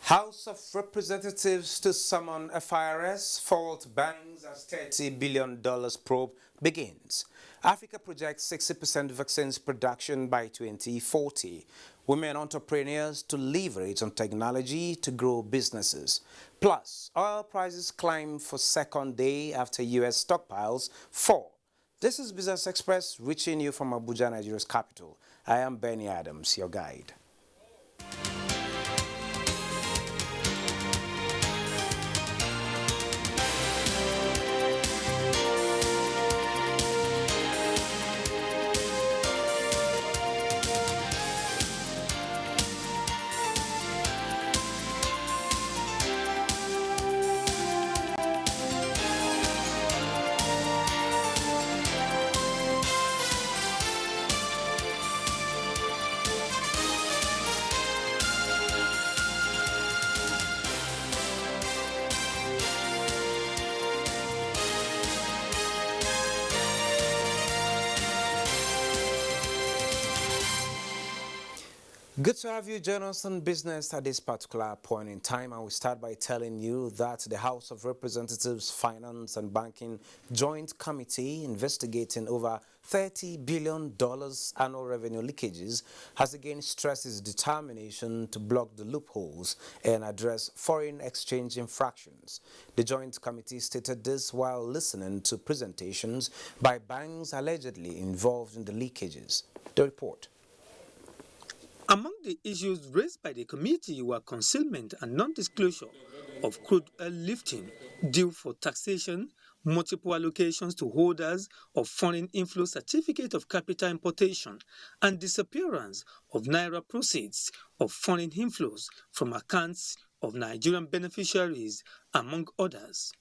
House of Representatives to summon FIRS fault banks as $30 billion probe begins. Africa projects 60% vaccines production by 2040. Women entrepreneurs to leverage on technology to grow businesses. Plus, oil prices climb for second day after U.S. stockpiles fall. This is Business Express reaching you from Abuja, Nigeria's capital. I am Benny Adams, your guide. Good to have you join us on business at this particular point in time, and we start by telling you that the House of Representatives Finance and Banking Joint Committee investigating over $30 billion annual revenue leakages has again stressed its determination to block the loopholes and address foreign exchange infractions. The Joint Committee stated this while listening to presentations by banks allegedly involved in the leakages. The report. Among the issues raised by the committee were concealment and non-disclosure of crude oil lifting due for taxation, multiple allocations to holders of foreign inflow certificate of capital importation, and disappearance of naira proceeds of foreign inflows from accounts of Nigerian beneficiaries, among others.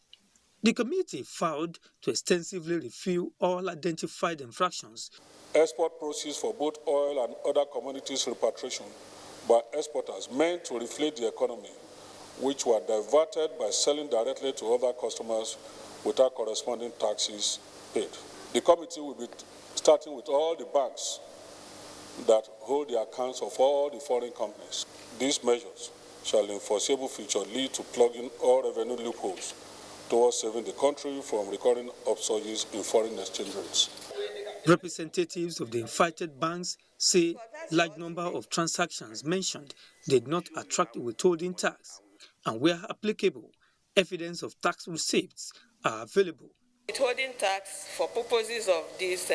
The committee vowed to extensively review all identified infractions. Export proceeds for both oil and other commodities repatriation by exporters meant to reflate the economy, which were diverted by selling directly to other customers without corresponding taxes paid. The committee will be starting with all the banks that hold the accounts of all the foreign companies. These measures shall in foreseeable future lead to plugging all revenue loopholes towards saving the country from recurring upsurges in foreign exchange rates. Representatives of the invited banks say large number of transactions mentioned did not attract withholding tax, and where applicable, evidence of tax receipts are available. Withholding tax for purposes of this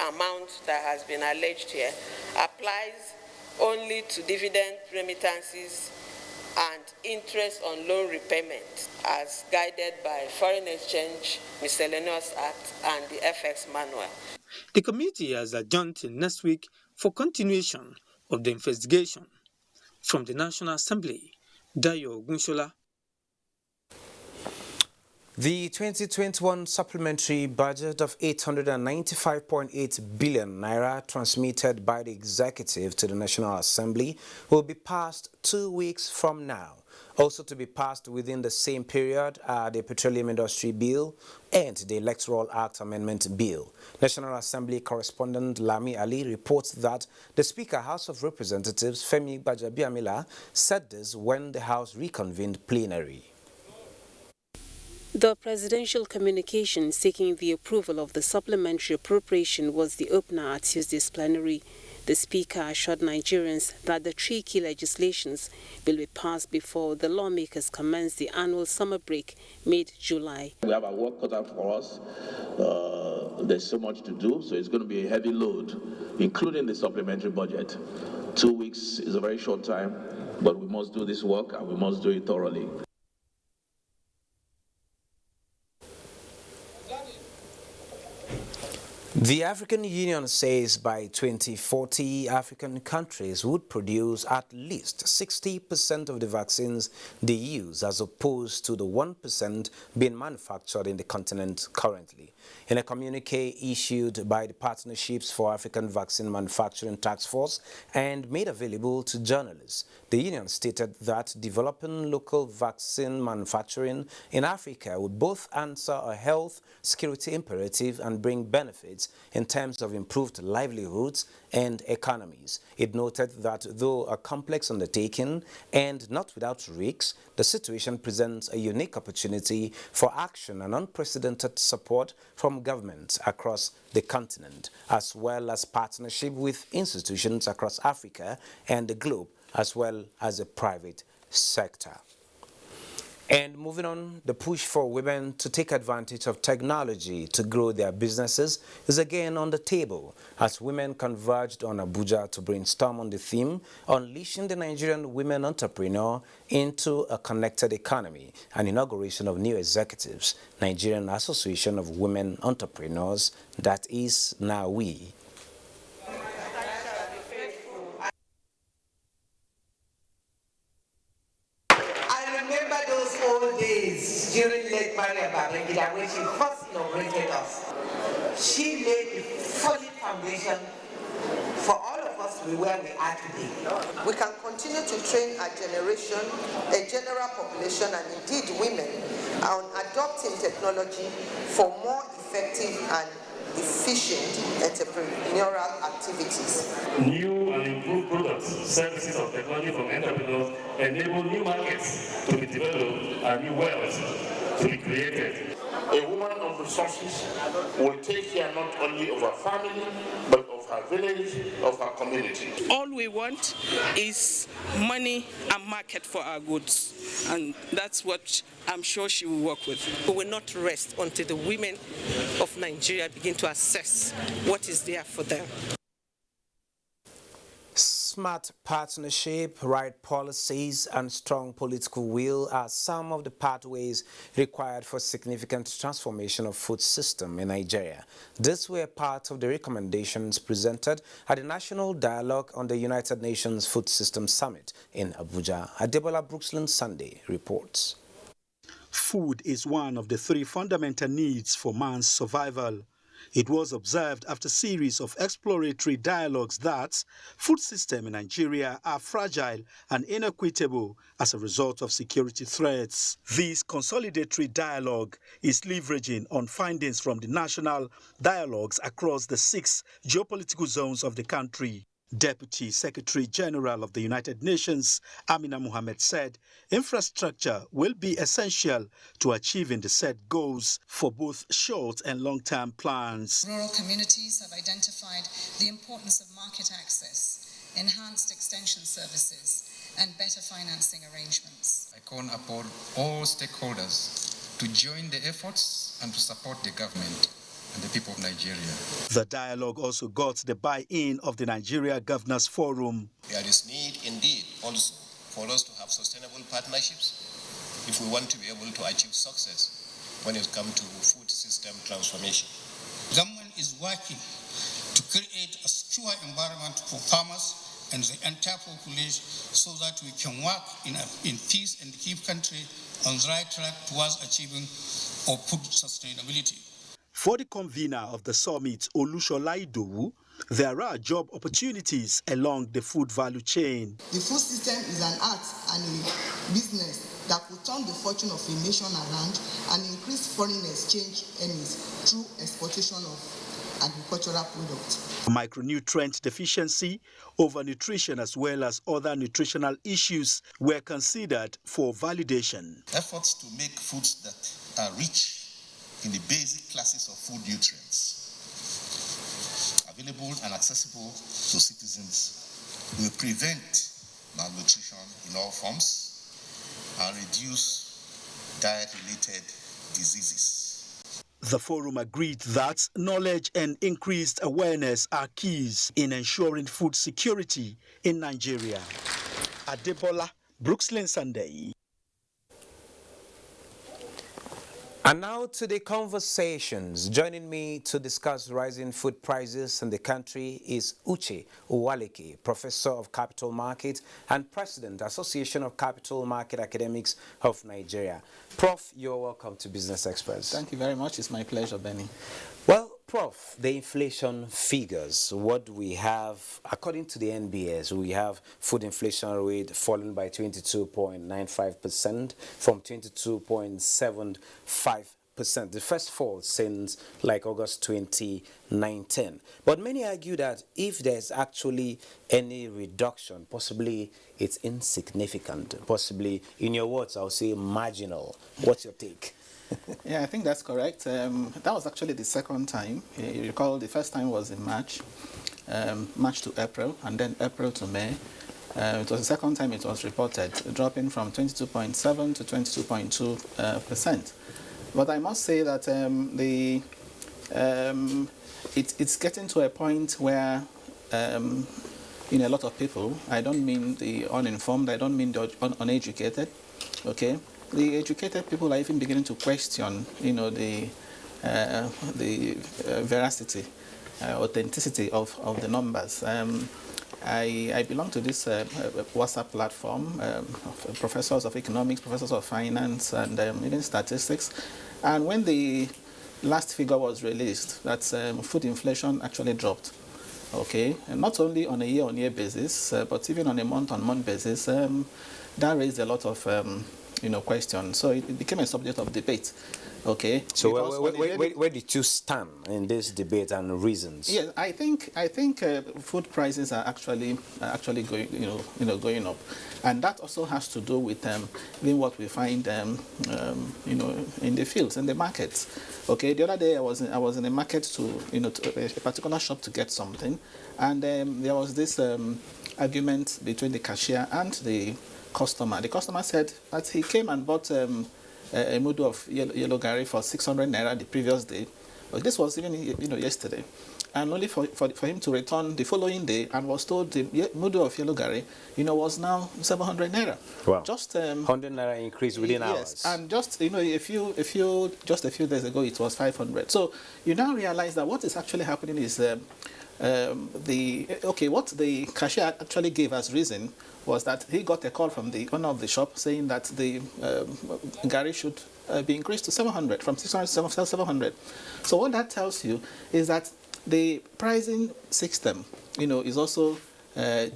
amount that has been alleged here applies only to dividend remittances and interest on loan repayment as guided by Foreign Exchange Miscellaneous Act and the FX Manual. The committee has adjourned till next week for continuation of the investigation. From the National Assembly, Dayo Gunshola. The 2021 supplementary budget of 895.8 billion naira transmitted by the executive to the National Assembly will be passed 2 weeks from now. Also to be passed within the same period are the Petroleum Industry Bill and the Electoral Act Amendment Bill. National Assembly correspondent Lami Ali reports that the Speaker, House of Representatives Femi Gbajabiamila, said this when the House reconvened plenary. The presidential communication seeking the approval of the supplementary appropriation was the opener at Tuesday's plenary. The Speaker assured Nigerians that the three key legislations will be passed before the lawmakers commence the annual summer break mid-July. We have our work cut out for us. There's so much to do, so it's going to be a heavy load, including the supplementary budget. 2 weeks is a very short time, but we must do this work and we must do it thoroughly. The African Union says by 2040, African countries would produce at least 60% of the vaccines they use, as opposed to the 1% being manufactured in the continent currently. In a communique issued by the Partnerships for African Vaccine Manufacturing Task Force and made available to journalists, the union stated that developing local vaccine manufacturing in Africa would both answer a health security imperative and bring benefits in terms of improved livelihoods and economies. It noted that though a complex undertaking and not without risks, the situation presents a unique opportunity for action and unprecedented support from governments across the continent, as well as partnership with institutions across Africa and the globe, as well as the private sector. And moving on, the push for women to take advantage of technology to grow their businesses is again on the table as women converged on Abuja to brainstorm on the theme Unleashing the Nigerian Women Entrepreneur into a Connected Economy, an inauguration of new executives, Nigerian Association of Women Entrepreneurs, that is NAWI. During late Maria Babangida, when she first inaugurated us, she laid a solid foundation for all of us to be where we are today. We can continue to train our generation, a general population, and indeed women, on adopting technology for more effective and efficient entrepreneurial activities. New and improved products, services of technology from entrepreneurs enable new markets to be developed and new wealth to be created. A woman of resources will take care not only of her family, but of her village, of her community. All we want is money and market for our goods, and that's what I'm sure she will work with. We will not rest until the women of Nigeria begin to assess what is there for them. Smart partnership, right policies, and strong political will are some of the pathways required for significant transformation of food system in Nigeria. These were part of the recommendations presented at the National Dialogue on the United Nations Food System Summit in Abuja. Adebola Brooksland Sunday reports. Food is one of the three fundamental needs for man's survival. It was observed after a series of exploratory dialogues that food systems in Nigeria are fragile and inequitable as a result of security threats. This consolidatory dialogue is leveraging on findings from the national dialogues across the 6 geopolitical zones of the country. Deputy Secretary General of the United Nations, Amina Mohammed, said infrastructure will be essential to achieving the set goals for both short and long-term plans. Rural communities have identified the importance of market access, enhanced extension services, and better financing arrangements. I call upon all stakeholders to join the efforts and to support the government and the people of Nigeria. The dialogue also got the buy-in of the Nigeria Governors Forum. There is need indeed also for us to have sustainable partnerships if we want to be able to achieve success when it comes to food system transformation. Government is working to create a secure environment for farmers and the entire population so that we can work in peace and keep country on the right track towards achieving our food sustainability. For the convener of the summit, Olushola Idowu, there are job opportunities along the food value chain. The food system is an art and a business that will turn the fortune of a nation around and increase foreign exchange earnings through exportation of agricultural products. Micronutrient deficiency, overnutrition, as well as other nutritional issues were considered for validation. Efforts to make foods that are rich in the basic classes of food nutrients available and accessible to citizens will prevent malnutrition in all forms and reduce diet-related diseases. The forum agreed that knowledge and increased awareness are keys in ensuring food security in Nigeria. Adebola, Brooksland Sunday. And now to the conversations. Joining me to discuss rising food prices in the country is Uche Uwaleke, Professor of Capital Market and President, Association of Capital Market Academics of Nigeria. Prof, you're welcome to Business Experts. Thank you very much. It's my pleasure, Benny. Well, Prof, the inflation figures, what we have, according to the NBS, we have food inflation rate falling by 22.95% from 22.75%. 5%, the first fall since like August 2019. But many argue that if there's actually any reduction, possibly it's insignificant, possibly, in your words, I'll say marginal. What's your take? Yeah, I think that's correct. That was actually the second time. You recall the first time was in March, March to April, and then April to May. It was the second time it was reported, dropping from 22.7 to 22.2%. But I must say that it's getting to a point where a lot of people, I don't mean the uninformed, I don't mean the uneducated, okay? The educated people are even beginning to question, the veracity, authenticity of the numbers. I belong to this WhatsApp platform, professors of economics, professors of finance, and even statistics. And when the last figure was released, that food inflation actually dropped. Okay, and not only on a year-on-year basis, but even on a month-on-month basis, that raised a lot of questions. So it became a subject of debate. Okay. So where did you stand in this debate and reasons? Yes, I think food prices are actually going up, and that also has to do with even what we find in the fields, in the markets. Okay. The other day I was in a market to a particular shop to get something, and there was this argument between the cashier and the customer. The customer said that he came and bought a mudu of yellow gari for 600 naira the previous day, but this was even yesterday, and only for him to return the following day and was told the mudu of yellow gari was now 700 naira. Wow. Just 100 naira increase within hours. Yes, and just a few days ago it was 500. So you now realize that what is actually happening is what the cashier actually gave as reason was that he got a call from the owner of the shop saying that the gari should be increased to 700, from 600 to 700. So what that tells you is that the pricing system, is also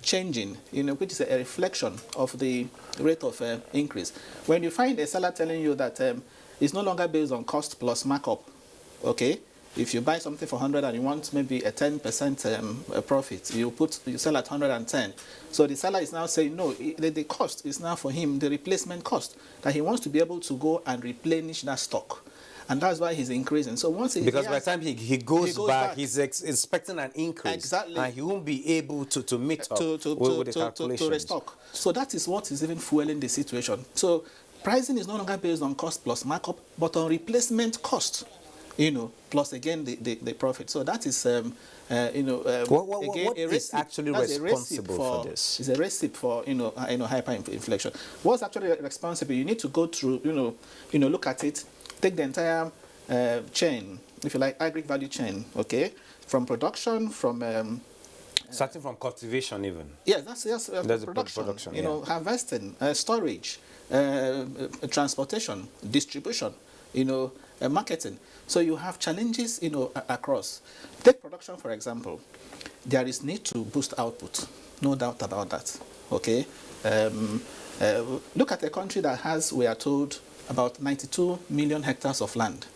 changing, which is a reflection of the rate of increase. When you find a seller telling you that it's no longer based on cost plus markup, okay? If you buy something for 100 and you want maybe a 10% profit, you sell at 110. So the seller is now saying, no, the cost is now for him, the replacement cost, that he wants to be able to go and replenish that stock. And that's why he's increasing. So once because by the time he goes back, he's expecting an increase. Exactly. And he won't be able to meet up with the calculations. To restock. So that is what is even fueling the situation. So pricing is no longer based on cost plus markup, but on replacement cost. Plus again the profit. So that is again, what is actually responsible for this? It's a recipe for hyperinflation. What's actually responsible? You need to go through look at it, take the entire chain, if you like, agri value chain. Okay, from production, from starting from cultivation even. Yes, that's production. Harvesting, storage, transportation, distribution. Marketing. So you have challenges, across. Take production, for example. There is need to boost output, no doubt about that. Okay. Look at a country that has, we are told, about 92 million hectares of land,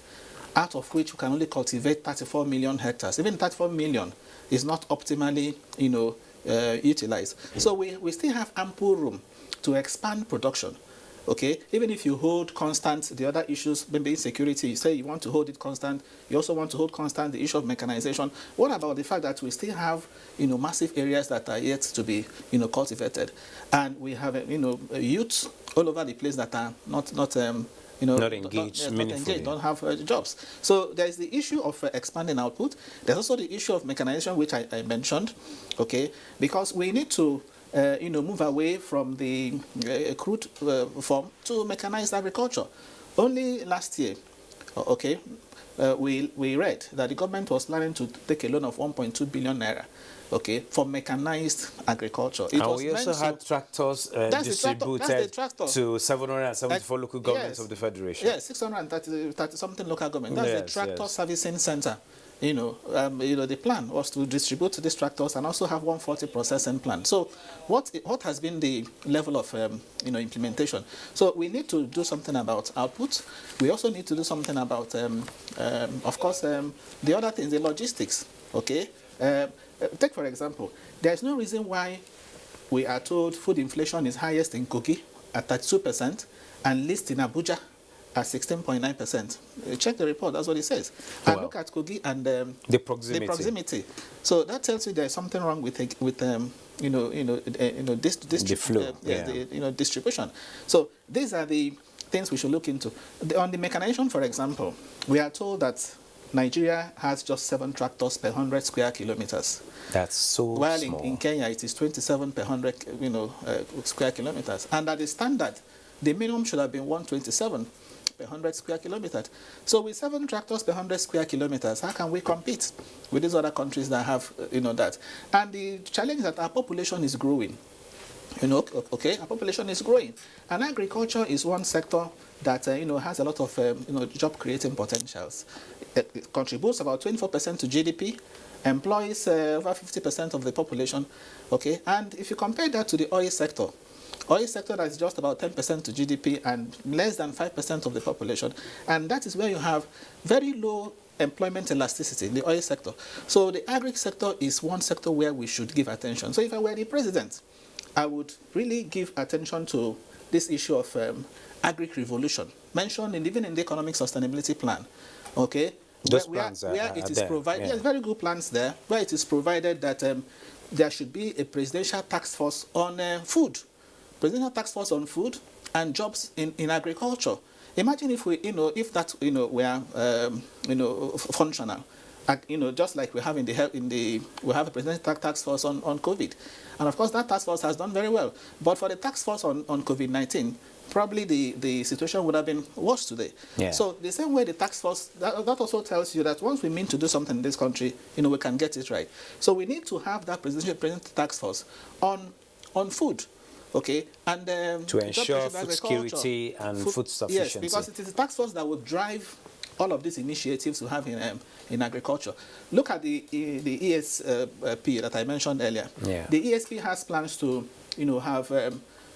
out of which we can only cultivate 34 million hectares. Even 34 million is not optimally, utilized. So we still have ample room to expand production. Okay, even if you hold constant the other issues, maybe insecurity, you say you want to hold it constant, you also want to hold constant the issue of mechanization. What about the fact that we still have, massive areas that are yet to be, cultivated, and we have, youth all over the place that are not engaged, don't have jobs. So there is the issue of expanding output. There's also the issue of mechanization, which I mentioned. Okay, because we need to move away from the crude form to mechanized agriculture. Only last year, we read that the government was planning to take a loan of 1.2 billion naira, for mechanized agriculture. And we also had tractors distributed to 774 local governments of the Federation. Yes, 630 something local government. That's the tractor servicing center. the plan was to distribute these tractors and also have 140 processing plant. So what has been the level of implementation? So we need to do something about output. We also need to do something about, of course, the other things, the logistics. Okay, take for example, there is no reason why we are told food inflation is highest in Kogi at 32% and least in Abuja at 16.9%. Check the report, that's what it says. And look at Kogi and the proximity. So that tells you there's something wrong with distribution. So these are the things we should look into. On the mechanization, for example, we are told that Nigeria has just 7 tractors per 100 square kilometers. That's so While small. in Kenya it is 27 per 100 square kilometers. And at the standard, the minimum should have been 127 per 100 square kilometers. So with 7 tractors per 100 square kilometers, how can we compete with these other countries that have that? And the challenge is that our population is growing. Okay, our population is growing, and agriculture is one sector that has a lot of job creating potentials. It contributes about 24% to GDP, employs over 50% of the population. Okay, and if you compare that to the oil sector that is just about 10% to GDP and less than 5% of the population, and that is where you have very low employment elasticity in the oil sector. So the agri sector is one sector where we should give attention. So if I were the president, I would really give attention to this issue of agri-revolution, mentioned even in the economic sustainability plan. Okay, those plans where it is provided, yeah. Yes, very good plans there, where it is provided that there should be a presidential task force on food, presidential task force on food and jobs in agriculture. Imagine if we, if that, were, functional. Just like we have we have a presidential task force on COVID, and of course that task force has done very well. But for the task force on COVID-19, probably the situation would have been worse today. Yeah. So the same way the task force that also tells you that once we mean to do something in this country, we can get it right. So we need to have that presidential task force on food. Okay, and to ensure food security and food sufficiency. Yes, because it is a task force that will drive all of these initiatives we have in agriculture. Look at the ESP that I mentioned earlier. Yeah. The ESP has plans to have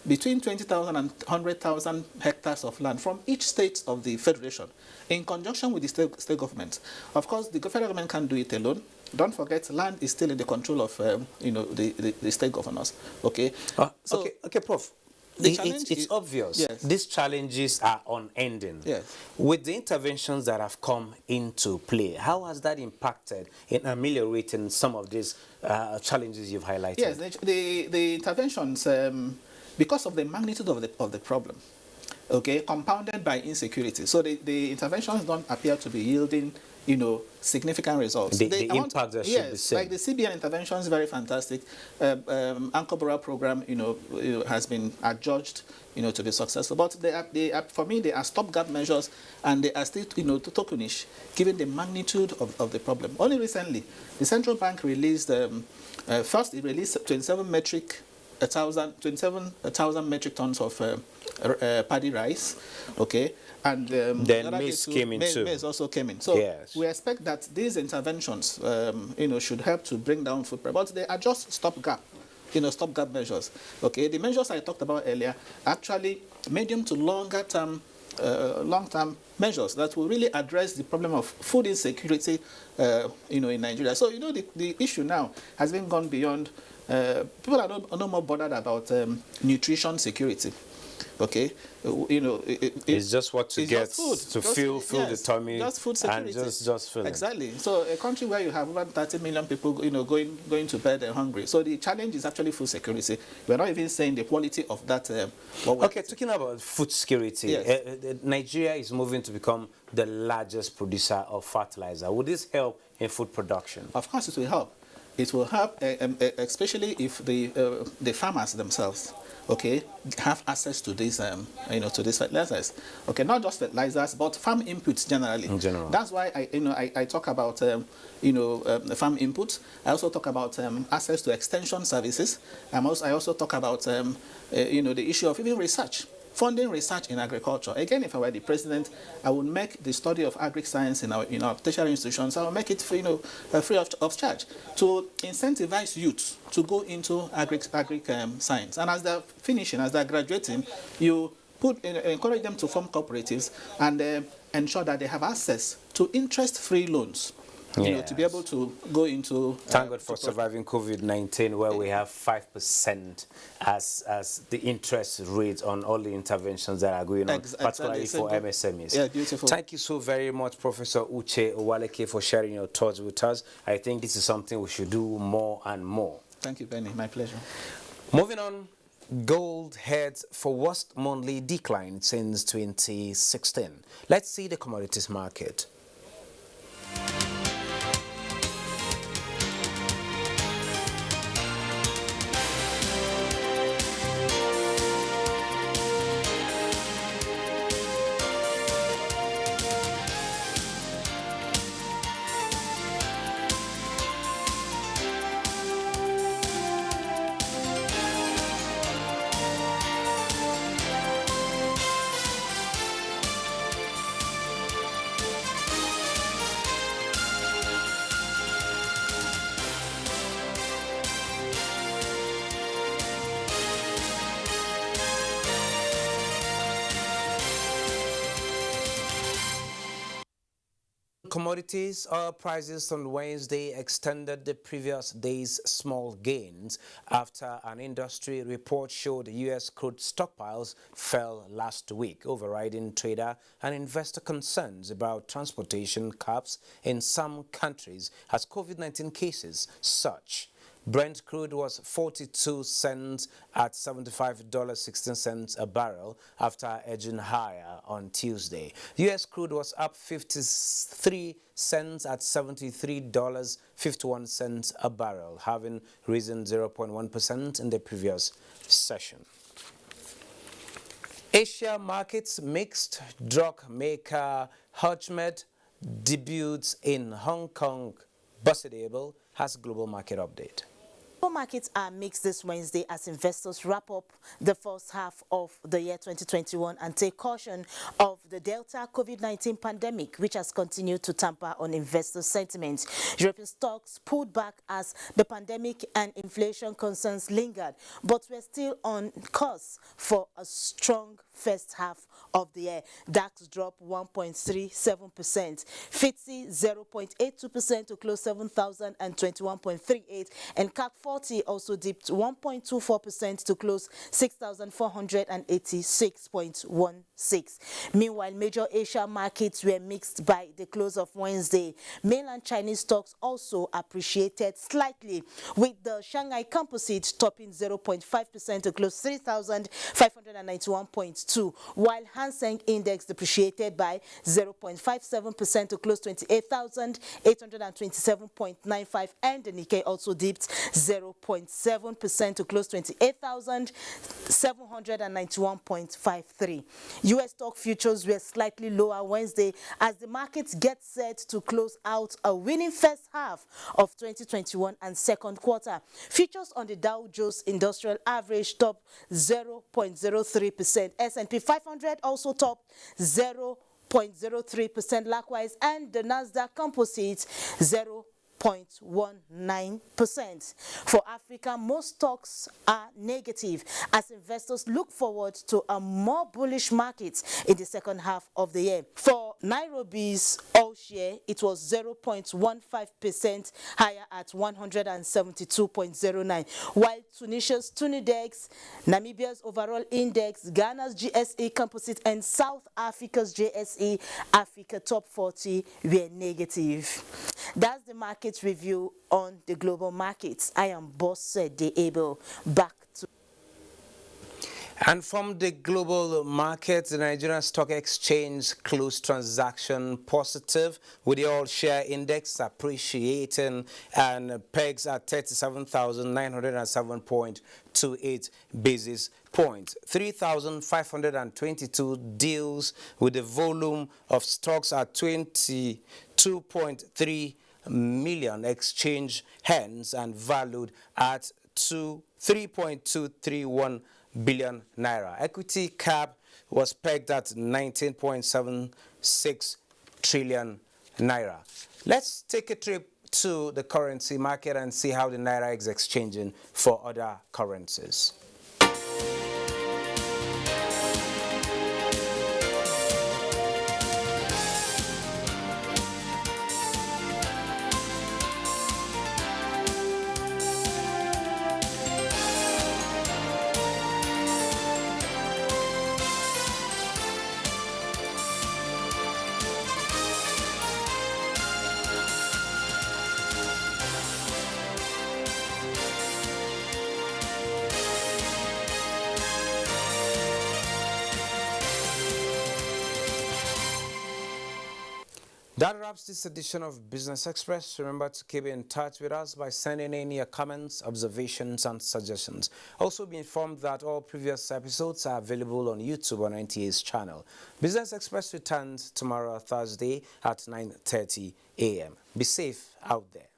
between 20,000 and 100,000 hectares of land from each state of the federation in conjunction with the state government. Of course, the federal government can't do it alone. Don't forget, land is still in the control of the state governors. Okay. Okay, Prof. It's obvious. Yes. These challenges are unending. Yes. With the interventions that have come into play, how has that impacted in ameliorating some of these challenges you've highlighted? Yes, the interventions, because of the magnitude of the problem, okay, compounded by insecurity. So the interventions don't appear to be yielding significant results. The impact that should be seen. Like the CBN intervention is very fantastic. Anchor Borrow program, has been adjudged, to be successful. But for me, they are stopgap measures, and they are still, tokenish, given the magnitude of the problem. Only recently, the central bank released first it released 27,000 metric tons of paddy rice. Okay. And then maize came in too. Maize also came in. So yes, we expect that these interventions, should help to bring down food price. But they are just stopgap measures. Okay, the measures I talked about earlier actually medium to long-term measures that will really address the problem of food insecurity, in Nigeria. So the issue now has been gone beyond. People are no more bothered about nutrition security. Okay, it's just what to get food, to fill the tummy, just food security, and just fill exactly. So a country where you have over 30 million people, going to bed and hungry. So the challenge is actually food security. We're not even saying the quality of that. Okay, talking about food security, yes. Nigeria is moving to become the largest producer of fertilizer. Would this help in food production? Of course, it will help. It will help, especially if the farmers themselves, okay, have access to these, to these fertilizers. Okay, not just fertilizers, but farm inputs generally. In general. That's why I talk about, farm inputs. I also talk about access to extension services. I also talk about, the issue of even research. funding research in agriculture. Again, if I were the president, I would make the study of agri-science in our tertiary institutions, I would make it free, free of charge to incentivize youth to go into science. And as they're finishing, as they're graduating, you encourage them to form cooperatives and ensure that they have access to interest-free loans. To be able to go into... Thank God for surviving COVID-19, where we have 5% as the interest rate on all the interventions that are going on, particularly for MSMEs. Yeah, beautiful. Thank you so very much, Professor Uche Owaleke, for sharing your thoughts with us. I think this is something we should do more and more. Thank you, Benny. My pleasure. Moving on, gold heads for worst monthly decline since 2016. Let's see the commodities market. Commodities oil prices on Wednesday extended the previous day's small gains after an industry report showed U.S. crude stockpiles fell last week, overriding trader and investor concerns about transportation caps in some countries as COVID-19 cases surge. Brent crude was 42 cents at $75.16 a barrel after edging higher on Tuesday. U.S. crude was up 53 cents at $73.51 a barrel, having risen 0.1% in the previous session. Asia markets mixed. Drug maker Hutchmed debuts in Hong Kong. Basidable has global market update. Markets are mixed this Wednesday as investors wrap up the first half of the year 2021 and take caution of the Delta COVID-19 pandemic, which has continued to tamper on investor sentiment. European stocks pulled back as the pandemic and inflation concerns lingered, but we're still on course for a strong first half of the year. DAX dropped 1.37%, FTSE 0.82% to close 7,021.38, and CAC 40 also dipped 1.24% to close 6,486.16. Meanwhile, major Asia markets were mixed by the close of Wednesday. Mainland Chinese stocks also appreciated slightly, with the Shanghai Composite topping 0.5% to close 3,591.2, while Hang Seng Index depreciated by 0.57% to close 28,827.95, and the Nikkei also dipped 0.7% to close 28,791.53. U.S. stock futures were slightly lower Wednesday as the markets get set to close out a winning first half of 2021 and second quarter. Futures on the Dow Jones Industrial Average topped 0.03%. S&P 500 also topped 0.03% likewise, and the Nasdaq Composite 0.19%. For Africa, most stocks are negative as investors look forward to a more bullish market in the second half of the year. For Nairobi's all share, it was 0.15% higher at 172.09, while Tunisia's Tunidex, Namibia's overall index, Ghana's GSE Composite, and South Africa's JSE Africa Top 40 were negative. That's the market review on the global markets. I am Boss Deable. Back to... And from the global markets, the Nigerian Stock Exchange closed transaction positive, with the all-share index appreciating and pegs at 37,907.28 basis points. 3,522 deals with a volume of stocks at 22.3 million exchange hands and valued at 3.231 billion naira. Equity cap was pegged at 19.76 trillion naira. Let's take a trip to the currency market and see how the naira is exchanging for other currencies. That wraps this edition of Business Express. Remember to keep in touch with us by sending in your comments, observations, and suggestions. Also be informed that all previous episodes are available on YouTube on NTA's channel. Business Express returns tomorrow, Thursday at 9:30 a.m. Be safe out there.